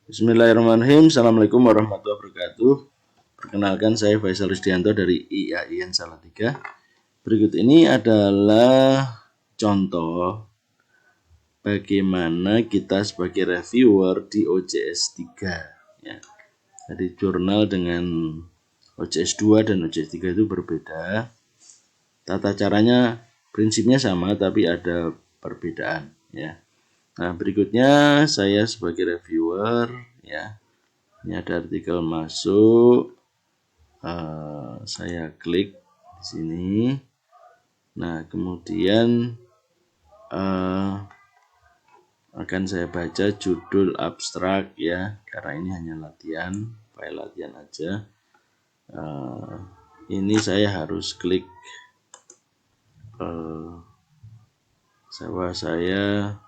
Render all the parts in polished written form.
Bismillahirrahmanirrahim. Assalamualaikum warahmatullahi wabarakatuh. Perkenalkan, saya Faisal Rusdianto dari IAIN Salatiga. Berikut ini adalah contoh bagaimana kita sebagai reviewer di OJS 3. Ya. Jadi jurnal dengan OJS 2 dan OJS 3 itu berbeda. Tata caranya prinsipnya sama tapi ada perbedaan. Ya. Nah, berikutnya saya sebagai reviewer, ya, ini ada artikel masuk, saya klik di sini. Nah, kemudian akan saya baca judul abstrak, ya, karena ini hanya latihan, file latihan aja. Ini saya harus klik bahwa saya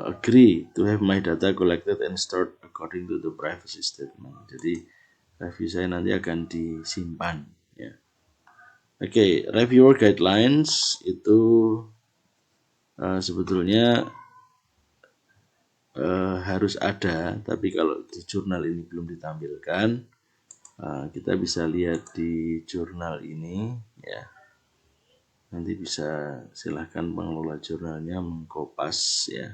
agree to have my data collected and stored according to the privacy statement. Jadi review saya nanti akan disimpan, ya. Oke, reviewer guidelines itu sebetulnya harus ada, tapi kalau di jurnal ini belum ditampilkan, kita bisa lihat di jurnal ini, ya. Nanti bisa silahkan pengelola jurnalnya mengkopas, ya.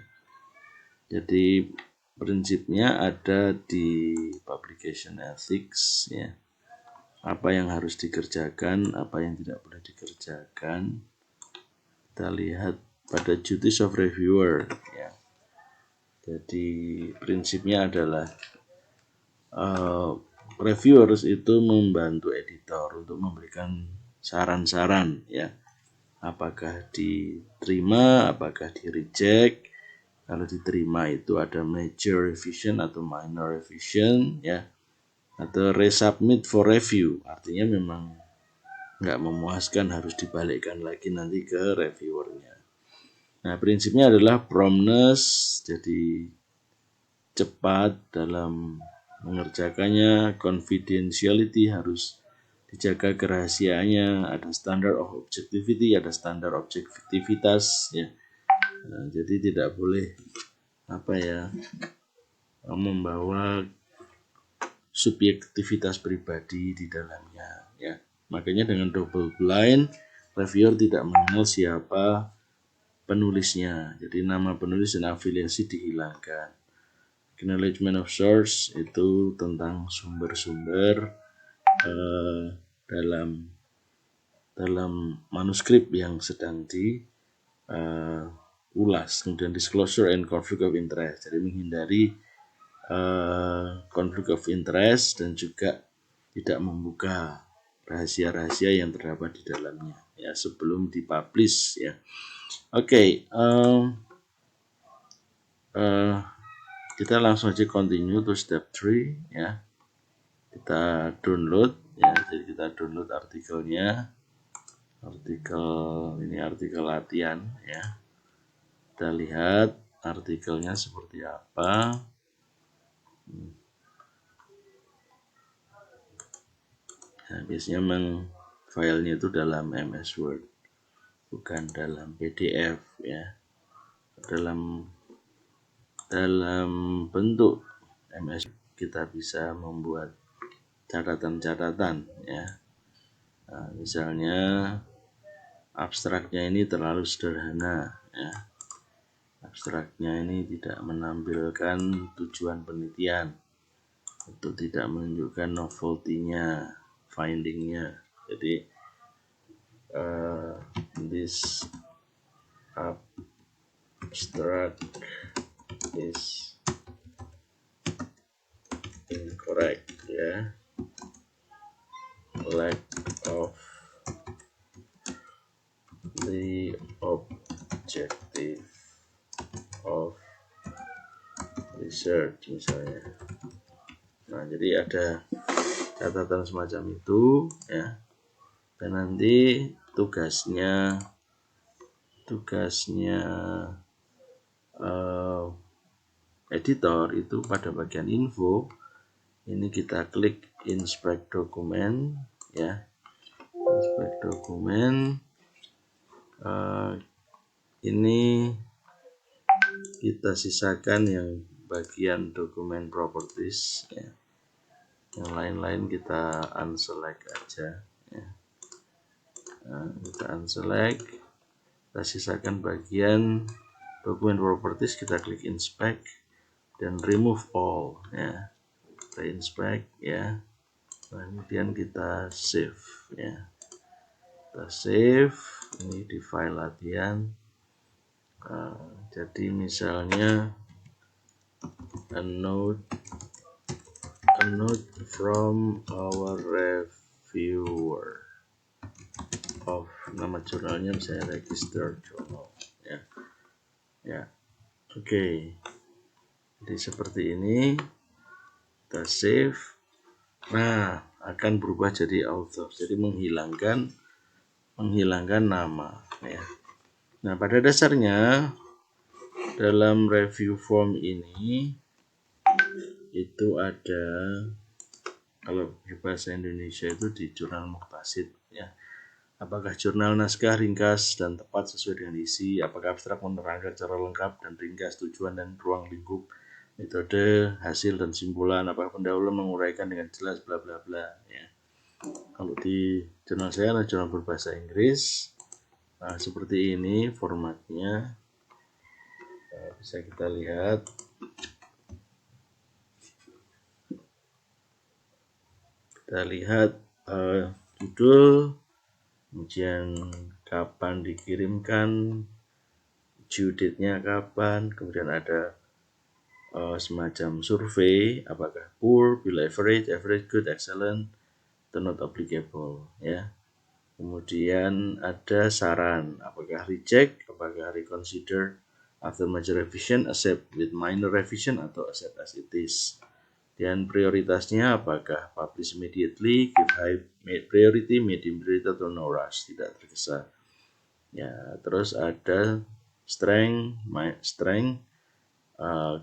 Jadi prinsipnya ada di publication ethics, ya. Apa yang harus dikerjakan, apa yang tidak boleh dikerjakan. Kita lihat pada duties of reviewer, ya. Jadi prinsipnya adalah reviewers itu membantu editor untuk memberikan saran-saran, ya. Apakah diterima, apakah di reject. Kalau diterima itu ada major revision atau minor revision, ya, atau resubmit for review, artinya memang nggak memuaskan, harus dibalikkan lagi nanti ke reviewernya. Nah, prinsipnya adalah promptness, jadi cepat dalam mengerjakannya, confidentiality harus dijaga kerahasiaannya, ada standard of objectivity, ada standar objektivitas, ya. Nah, jadi tidak boleh membawa subjektivitas pribadi di dalamnya, ya. Makanya dengan double blind, reviewer tidak mengenal siapa penulisnya. Jadi nama penulis dan afiliasi dihilangkan. Acknowledgement of source itu tentang sumber-sumber dalam manuskrip yang sedang ulas. Kemudian disclosure and conflict of interest, jadi menghindari conflict of interest dan juga tidak membuka rahasia-rahasia yang terdapat di dalamnya, ya, sebelum dipublish, ya. Oke, kita langsung aja continue to step 3, ya. Kita download, ya. Jadi kita download artikelnya. Artikel latihan, ya. Kita lihat artikelnya seperti apa. Nah, biasanya memang filenya itu dalam MS Word, bukan dalam PDF, ya. Dalam bentuk MS kita bisa membuat catatan-catatan, ya. Nah, misalnya abstraknya ini terlalu sederhana, ya. Abstraknya ini tidak menampilkan tujuan penelitian, itu tidak menunjukkan novelty-nya, finding-nya. Jadi this abstract is incorrect, ya. Lack of the objective of research, misalnya. Nah, jadi ada catatan semacam itu, ya. Dan nanti tugasnya editor itu pada bagian info ini kita klik inspect dokumen, ya. Inspect dokumen, ini kita sisakan yang bagian dokumen properties ya. Yang lain-lain kita unselect aja ya. Nah, kita unselect, kita sisakan bagian dokumen properties, kita klik inspect dan remove all ya. Kita inspect ya. Kemudian kita save ya. Kita save ini di file latihan. Jadi misalnya a note from our reviewer of, nama jurnalnya misalnya register journal ya. Oke. Jadi seperti ini, kita save. Nah, akan berubah jadi author, jadi menghilangkan nama ya. Nah, pada dasarnya dalam review form ini itu ada, kalau di bahasa Indonesia itu di jurnal Muhtasid ya. Apakah jurnal naskah ringkas dan tepat sesuai dengan isi, apakah abstrak menerangkan secara lengkap dan ringkas tujuan dan ruang lingkup, metode, hasil dan simpulan, apakah pendahuluan menguraikan dengan jelas bla bla bla ya. Kalau di jurnal saya adalah jurnal berbahasa Inggris. Nah, seperti ini formatnya. Bisa kita lihat. Kita lihat judul, kemudian kapan dikirimkan, due date-nya kapan, kemudian ada semacam survei, apakah poor, below average, average, good, excellent, atau not applicable ya. Kemudian ada saran, apakah reject, apakah reconsider, after major revision, accept with minor revision, atau accept as it is. Dan prioritasnya apakah publish immediately, give high priority, medium priority, atau no rush, tidak tergesa. Ya, terus ada strength,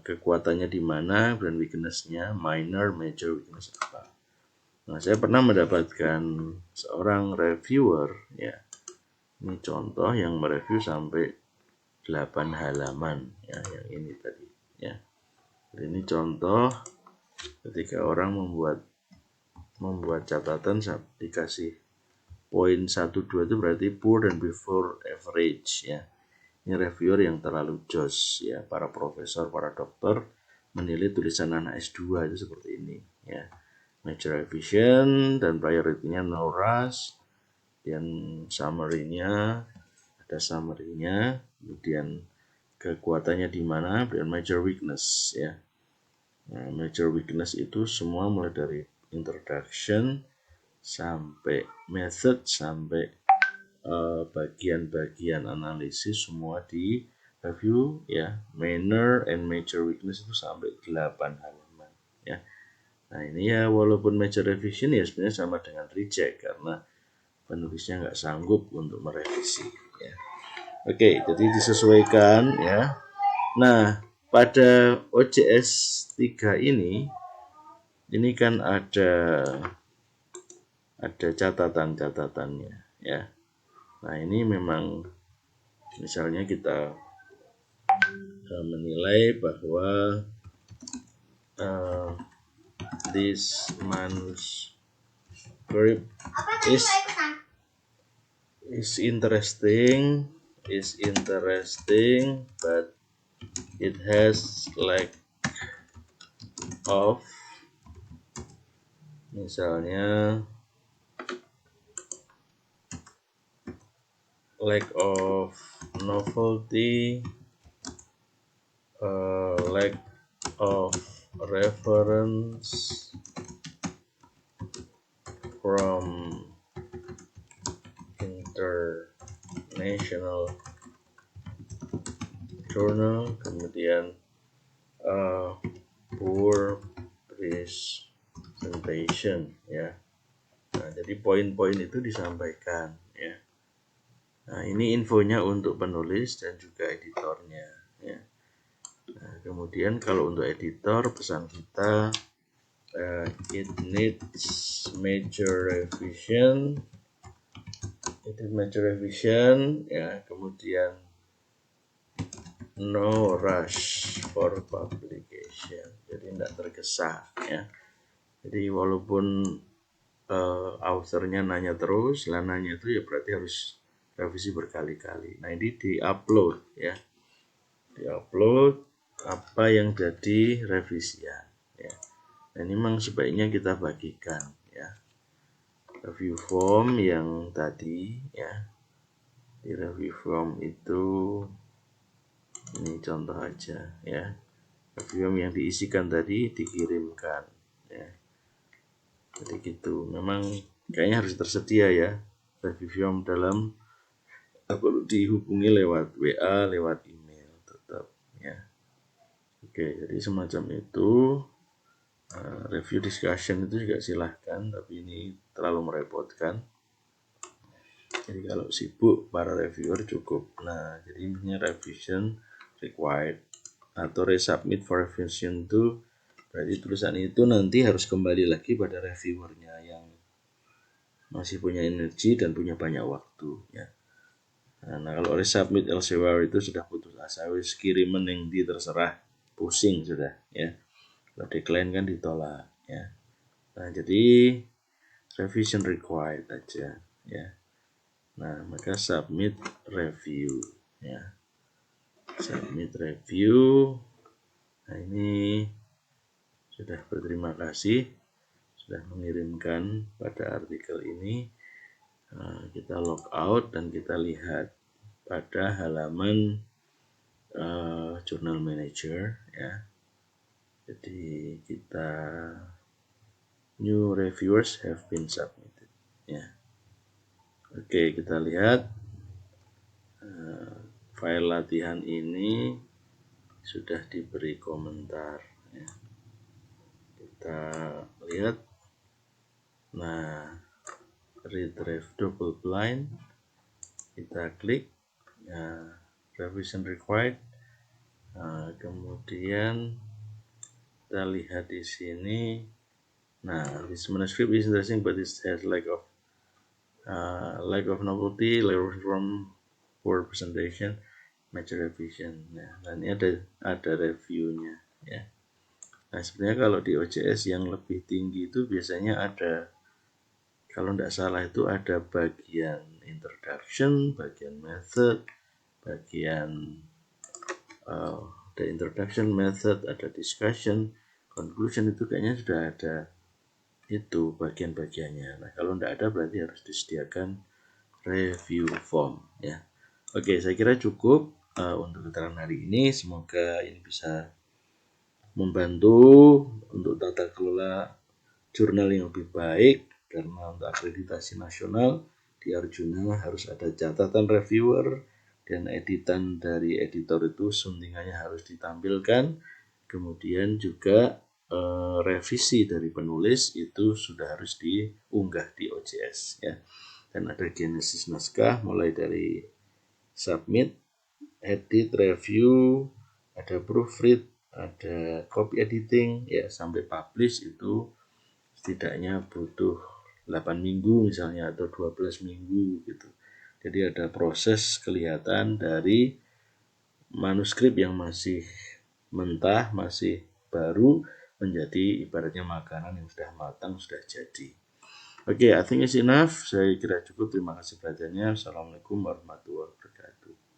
kekuatannya di mana, dan weakness-nya, minor, major, weakness apa. Nah, saya pernah mendapatkan seorang reviewer ya. Ini contoh yang mereview sampai 8 halaman ya, yang ini tadi ya. Ini contoh ketika orang membuat catatan dikasih poin 1 2 itu berarti poor dan before average ya. Ini reviewer yang terlalu jos ya. Para profesor, para dokter menilai tulisan anak S2 itu seperti ini ya. Major revision dan priority-nya no rush, dan summary-nya ada summary-nya, kemudian kekuatannya di mana, dan major weakness ya. Nah, major weakness itu semua mulai dari introduction sampai method sampai bagian-bagian analisis semua di review ya. Minor and major weakness itu sampai 8 halaman ya. Nah, ini ya walaupun major revision ya sebenarnya sama dengan reject karena penulisnya nggak sanggup untuk merevisi ya. Oke, jadi disesuaikan ya. Nah, pada OJS 3 ini kan ada catatan-catatannya ya. Nah, ini memang misalnya kita menilai bahwa this manuscript is interesting, but it has lack of, misalnya lack of novelty, lack of reference from international journal, kemudian poor presentation ya. Nah, jadi poin-poin itu disampaikan ya. Nah, ini infonya untuk penulis dan juga editornya ya. Nah, kemudian kalau untuk editor pesan kita it needs major revision ya. Kemudian no rush for publication. Jadi tidak tergesa ya. Jadi walaupun authornya nanya terus, lah nanya itu ya berarti harus revisi berkali-kali. Nah ini di-upload ya, di-upload apa yang jadi revisian ya. Nah, ini memang sebaiknya kita bagikan ya. Review form yang tadi ya, di review form itu ini contoh aja ya. Review form yang diisikan tadi dikirimkan ya. Jadi gitu, memang kayaknya harus tersedia ya review form dalam perlu dihubungi lewat WA, lewat email tetap ya. Oke, jadi semacam itu. Review discussion itu juga silahkan, tapi ini terlalu merepotkan. Jadi kalau sibuk para reviewer cukup. Nah, jadi intinya revision required atau resubmit for revision itu berarti tulisan itu nanti harus kembali lagi pada reviewernya yang masih punya energi dan punya banyak waktu ya. Nah, kalau resubmit elsewhere itu sudah putus asa, wis kiriman yang di terserah, pusing sudah ya. Kalau decline kan ditolak ya. Nah, jadi revision required aja ya. Nah, maka submit review ya. Submit review. Nah, ini sudah berterima kasih sudah mengirimkan pada artikel ini. Kita log out dan kita lihat pada halaman Journal Manager ya. Jadi kita new reviewers have been submitted ya. Oke, kita lihat file latihan ini sudah diberi komentar ya. Kita lihat. Nah, retrieve double blind, kita klik ya, revision required. Nah, kemudian kita lihat di sini. Nah, this manuscript is interesting but it has lack of novelty, lack from poor presentation, major revision. Nah, dan ini ada reviewnya ya. Nah, sebenarnya kalau di OJS yang lebih tinggi itu biasanya ada, kalau tidak salah itu ada bagian introduction, bagian method, bagian ada introduction, method, ada discussion, conclusion, itu kayaknya sudah ada itu bagian-bagiannya. Nah, kalau tidak ada berarti harus disediakan review form ya. Oke, saya kira cukup untuk keterangan hari ini. Semoga ini bisa membantu untuk tata kelola jurnal yang lebih baik, karena untuk akreditasi nasional di Arjuna harus ada catatan reviewer dan editan dari editor itu suntingannya harus ditampilkan. Kemudian juga revisi dari penulis itu sudah harus diunggah di OJS ya. Dan ada genesis naskah mulai dari submit, edit, review, ada proofread, ada copy editing ya, sampai publish itu setidaknya butuh 8 minggu misalnya atau 12 minggu gitu. Jadi ada proses kelihatan dari manuskrip yang masih mentah, masih baru menjadi ibaratnya makanan yang sudah matang, sudah jadi. Oke, I think it's enough. Saya kira cukup. Terima kasih perhatiannya. Assalamualaikum warahmatullahi wabarakatuh.